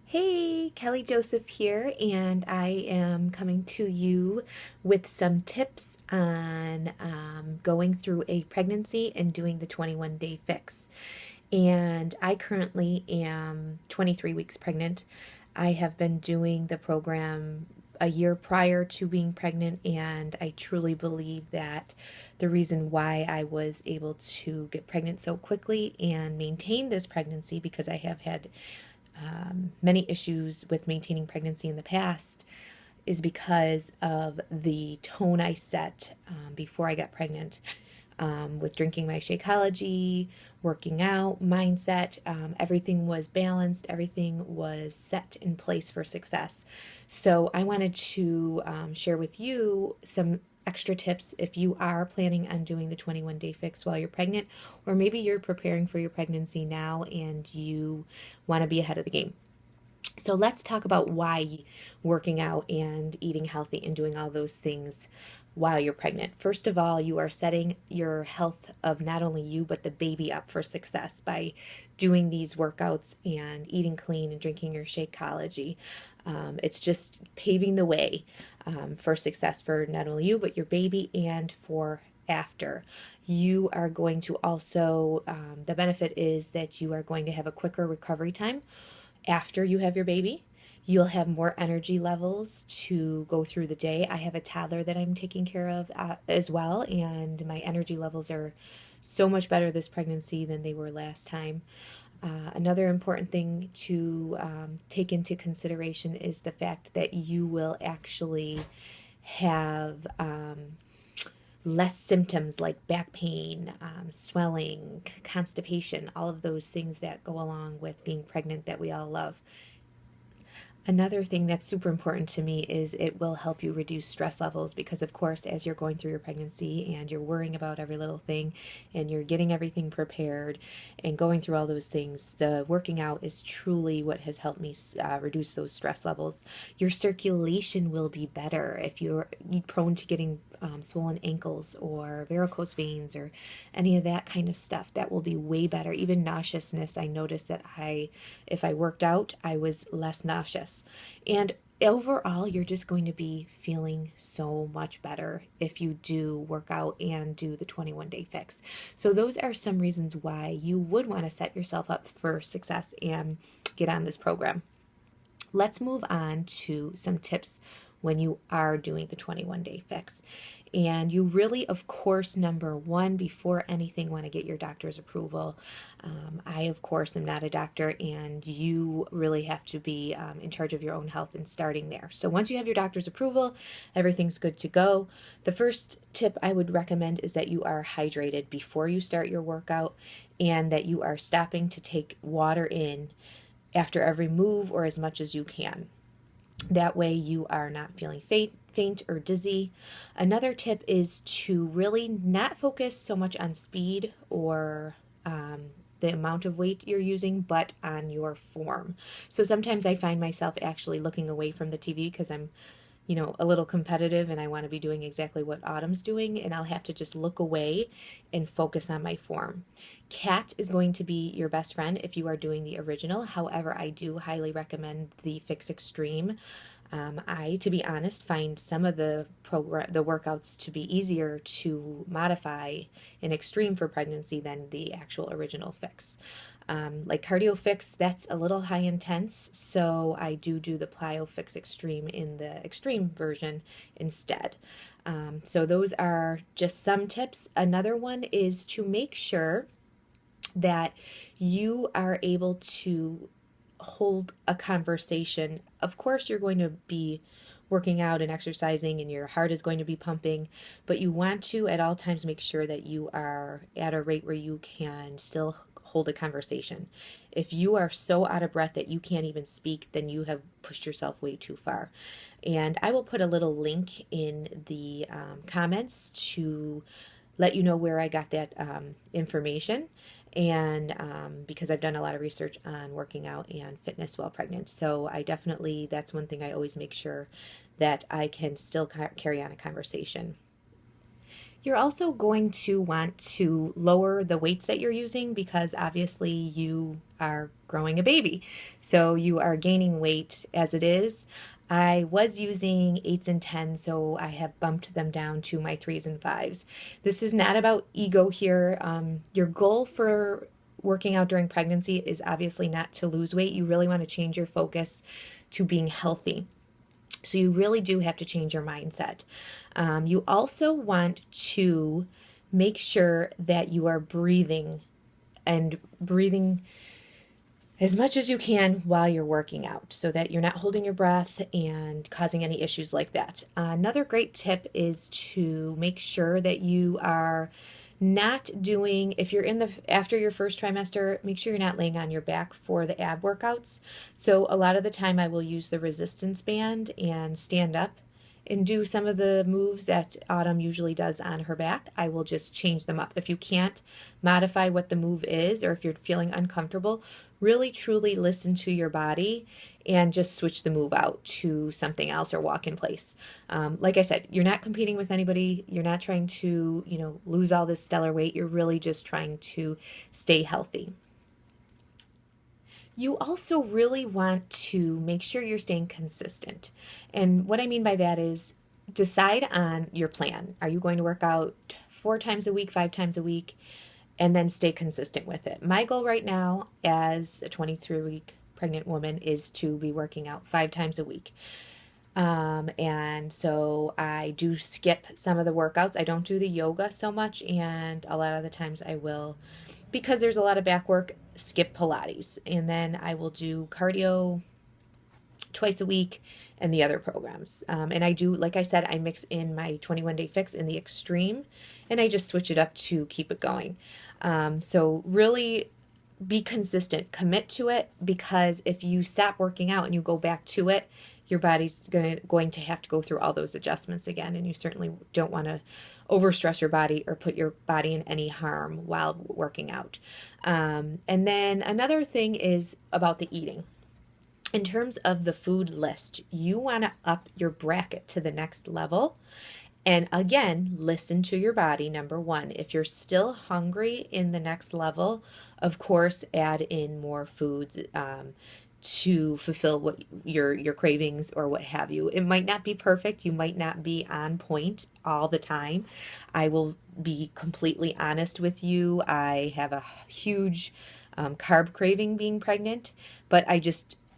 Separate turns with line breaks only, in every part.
Hey, Kelly Joseph here, and I am coming to you with some tips on going through a pregnancy and doing the 21-day fix. And I currently am 23 weeks pregnant. I have been doing the program a year prior to being pregnant, and I truly believe that the reason why I was able to get pregnant so quickly and maintain this pregnancy, because I have had many issues with maintaining pregnancy in the past, is because of the tone I set before I got pregnant, with drinking my Shakeology, working out, mindset. Everything was balanced, everything was set in place for success. So I wanted to share with you some extra tips if you are planning on doing the 21-day fix while you're pregnant, or maybe you're preparing for your pregnancy now and you want to be ahead of the game. So let's talk about why working out and eating healthy and doing all those things while you're pregnant. First of all, you are setting your health of not only you but the baby up for success by doing these workouts and eating clean and drinking your Shakeology. It's just paving the way for success for not only you but your baby and for after. You are going to also, the benefit is that you are going to have a quicker recovery time after you have your baby. You'll have more energy levels to go through the day. I have a toddler that I'm taking care of as well, and my energy levels are so much better this pregnancy than they were last time. Another important thing to take into consideration is the fact that you will actually have less symptoms like back pain, swelling, constipation, all of those things that go along with being pregnant that we all love. Another thing that's super important to me is it will help you reduce stress levels because, of course, as you're going through your pregnancy and you're worrying about every little thing and you're getting everything prepared and going through all those things, the working out is truly what has helped me reduce those stress levels. Your circulation will be better if you're prone to getting swollen ankles or varicose veins or any of that kind of stuff. That will be way better. Even nauseousness, I noticed that if I worked out, I was less nauseous. And overall, you're just going to be feeling so much better if you do work out and do the 21-day fix. So those are some reasons why you would want to set yourself up for success and get on this program. Let's move on to some tips when you are doing the 21-day fix. And you really, of course, number one, before anything, want to get your doctor's approval. I, of course, am not a doctor, and you really have to be in charge of your own health and starting there. So once you have your doctor's approval, everything's good to go. The first tip I would recommend is that you are hydrated before you start your workout and that you are stopping to take water in after every move or as much as you can. That way you are not feeling faint or dizzy. Another tip is to really not focus so much on speed or the amount of weight you're using, but on your form. So sometimes I find myself actually looking away from the TV because I'm a little competitive and I want to be doing exactly what Autumn's doing, and I'll have to just look away and focus on my form. Cat is going to be your best friend if you are doing the original. However, I do highly recommend the Fix Extreme. To be honest, find some of the workouts to be easier to modify in extreme for pregnancy than the actual original fix. Like Cardio Fix, that's a little high intense, so I do the Plyo Fix Extreme in the extreme version instead. So those are just some tips. Another one is to make sure that you are able to hold a conversation. Of course, you're going to be working out and exercising and your heart is going to be pumping, but you want to at all times make sure that you are at a rate where you can still hold a conversation. If you are so out of breath that you can't even speak, then you have pushed yourself way too far. And I will put a little link in the comments to let you know where I got that information. And because I've done a lot of research on working out and fitness while pregnant. So that's one thing I always make sure that I can still carry on a conversation. You're also going to want to lower the weights that you're using because obviously you are growing a baby. So you are gaining weight as it is. I was using 8s and 10s, so I have bumped them down to my 3s and 5s. This is not about ego here. Your goal for working out during pregnancy is obviously not to lose weight. You really want to change your focus to being healthy. So you really do have to change your mindset. You also want to make sure that you are breathing and breathing as much as you can while you're working out so that you're not holding your breath and causing any issues like that. Another great tip is to make sure that you are not doing, if you're in the after your first trimester, make sure you're not laying on your back for the ab workouts. So a lot of the time I will use the resistance band and stand up and do some of the moves that Autumn usually does on her back. I will just change them up. If you can't modify what the move is, or if you're feeling uncomfortable, really truly listen to your body and just switch the move out to something else or walk in place. Like I said, you're not competing with anybody. You're not trying to, lose all this stellar weight. You're really just trying to stay healthy. You also really want to make sure you're staying consistent. And what I mean by that is decide on your plan. Are you going to work out 4 times a week, 5 times a week, and then stay consistent with it? My goal right now as a 23-week pregnant woman is to be working out 5 times a week. And so I do skip some of the workouts. I don't do the yoga so much, and a lot of the times I will, because there's a lot of back work, skip Pilates. And then I will do cardio twice a week and the other programs. And I do, like I said, I mix in my 21-day fix in the extreme, and I just switch it up to keep it going. So really be consistent, commit to it, because if you stop working out and you go back to it, your body's going to have to go through all those adjustments again, and you certainly don't want to overstress your body or put your body in any harm while working out. And then another thing is about the eating. In terms of the food list, you want to up your bracket to the next level. And again, listen to your body, number one. If you're still hungry in the next level, of course, add in more foods to fulfill what your cravings or what have you. It might not be perfect. You might not be on point all the time. I will be completely honest with you. I have a huge carb craving being pregnant, but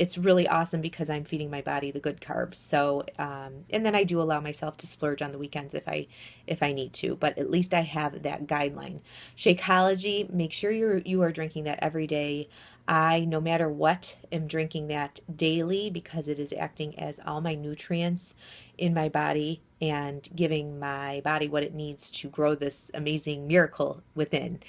it's really awesome because I'm feeding my body the good carbs. So, and then I do allow myself to splurge on the weekends if I need to, but at least I have that guideline. Shakeology, make sure you are drinking that every day. I, no matter what, am drinking that daily because it is acting as all my nutrients in my body and giving my body what it needs to grow this amazing miracle within.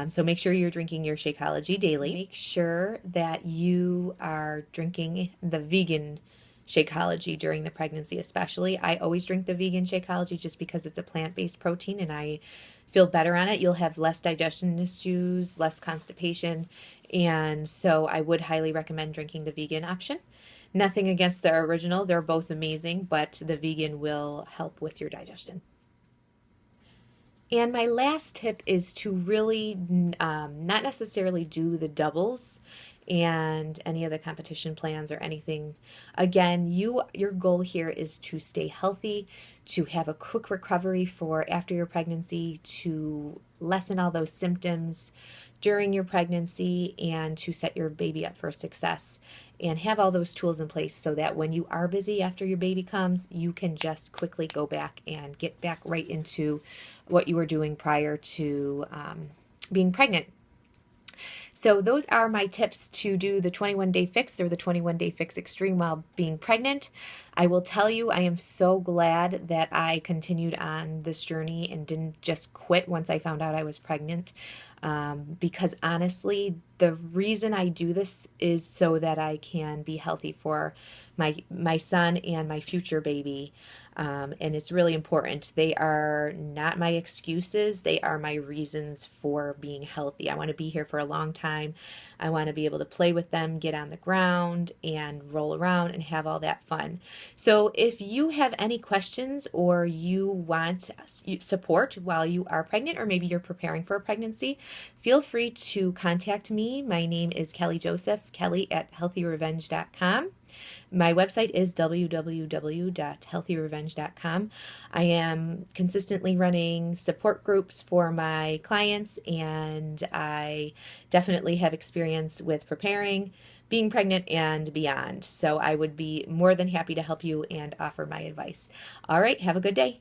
So make sure you're drinking your Shakeology daily. Make sure that you are drinking the vegan Shakeology during the pregnancy especially. I always drink the vegan Shakeology just because it's a plant-based protein and I feel better on it. You'll have less digestion issues, less constipation, and so I would highly recommend drinking the vegan option. Nothing against the original, they're both amazing, but the vegan will help with your digestion. And my last tip is to really not necessarily do the doubles and any of the competition plans or anything. Again, your goal here is to stay healthy, to have a quick recovery for after your pregnancy, to lessen all those symptoms during your pregnancy, and to set your baby up for success and have all those tools in place so that when you are busy after your baby comes, you can just quickly go back and get back right into what you were doing prior to being pregnant. So those are my tips to do the 21-day fix or the 21-day fix extreme while being pregnant. I will tell you, I am so glad that I continued on this journey and didn't just quit once I found out I was pregnant, because honestly, the reason I do this is so that I can be healthy for my son and my future baby. And it's really important. They are not my excuses. They are my reasons for being healthy. I want to be here for a long time. I want to be able to play with them, get on the ground, and roll around and have all that fun. So, if you have any questions or you want support while you are pregnant, or maybe you're preparing for a pregnancy, feel free to contact me. My name is Kelly Joseph, Kelly at healthyrevenge.com. My website is www.healthyrevenge.com. I am consistently running support groups for my clients, and I definitely have experience with preparing, being pregnant, and beyond. So I would be more than happy to help you and offer my advice. All right, have a good day.